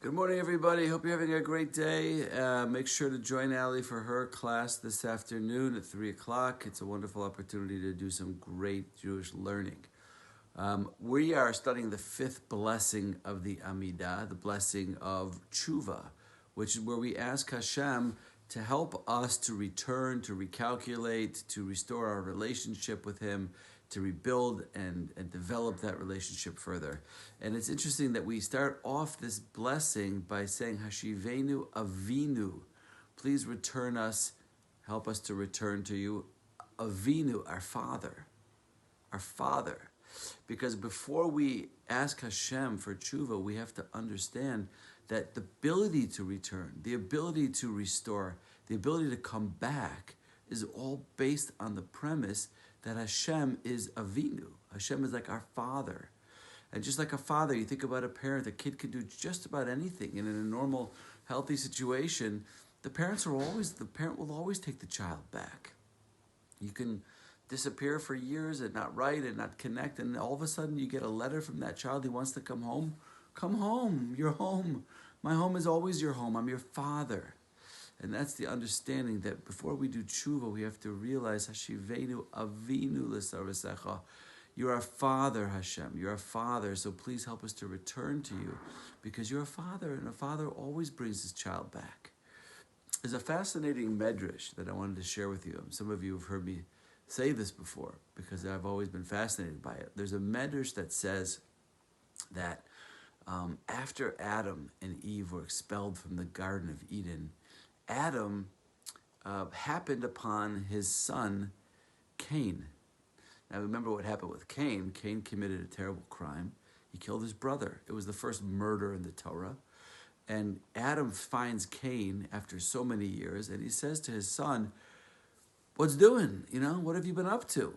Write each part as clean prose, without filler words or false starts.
Good morning, everybody. Hope you're having a great day. Make sure to join Allie for her class this afternoon at 3 o'clock. It's a wonderful opportunity to do some great Jewish learning. We are studying the fifth blessing of the Amidah, the blessing of tshuva, which is where we ask Hashem to help us to return, to recalculate, to restore our relationship with Him, to rebuild and develop that relationship further. And it's interesting that we start off this blessing by saying, Hashivenu Avinu, please return us, help us to return to you. Avinu, our Father. Our Father. Because before we ask Hashem for tshuva, we have to understand that the ability to return, the ability to restore, the ability to come back is all based on the premise that Hashem is Avinu. Hashem is like our Father. And just like a father, you think about a parent, a kid can do just about anything. And in a normal, healthy situation, the parent will always take the child back. You can disappear for years and not write and not connect, and all of a sudden you get a letter from that child who wants to come home. Come home, you're home. My home is always your home. I'm your father. And that's the understanding that before we do tshuva, we have to realize, Hashivenu Avinu l'sarasecha. You're our Father, Hashem. You're our Father, so please help us to return to you, because you're a father, and a father always brings his child back. There's a fascinating medrash that I wanted to share with you. Some of you have heard me say this before, because I've always been fascinated by it. There's a medrash that says that after Adam and Eve were expelled from the Garden of Eden, Adam happened upon his son, Cain. Now remember what happened with Cain. Cain committed a terrible crime. He killed his brother. It was the first murder in the Torah. And Adam finds Cain after so many years, and he says to his son, what's doing? What have you been up to?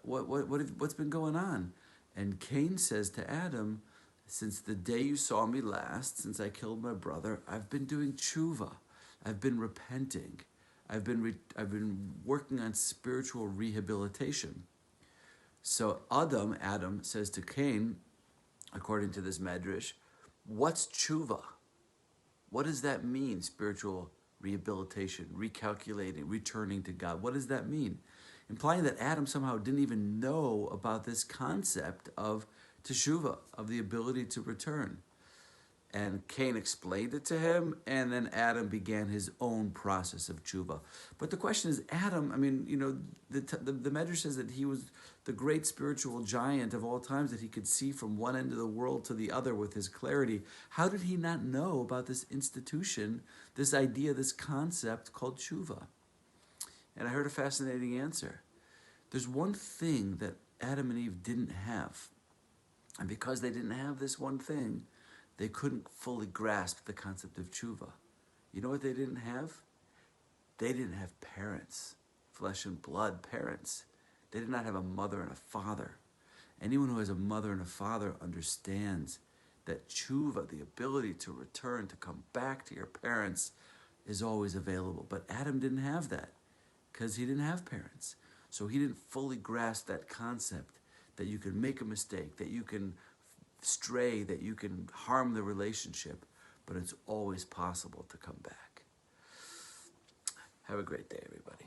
What's been going on? And Cain says to Adam, since the day you saw me last, since I killed my brother, I've been doing tshuva. I've been repenting. I've been working on spiritual rehabilitation. So Adam says to Cain, according to this medrash, what's tshuva? What does that mean, spiritual rehabilitation, recalculating, returning to God? What does that mean? Implying that Adam somehow didn't even know about this concept of teshuvah, of the ability to return. And Cain explained it to him, and then Adam began his own process of tshuva. But the question is, Adam, the Medrash says that he was the great spiritual giant of all times, that he could see from one end of the world to the other with his clarity. How did he not know about this institution, this idea, this concept called tshuva? And I heard a fascinating answer. There's one thing that Adam and Eve didn't have. And because they didn't have this one thing, they couldn't fully grasp the concept of tshuva. You know what they didn't have? They didn't have parents, flesh and blood parents. They did not have a mother and a father. Anyone who has a mother and a father understands that tshuva, the ability to return, to come back to your parents, is always available. But Adam didn't have that because he didn't have parents. So he didn't fully grasp that concept that you can make a mistake, that you can stray, that you can harm the relationship, but it's always possible to come back. Have a great day, everybody.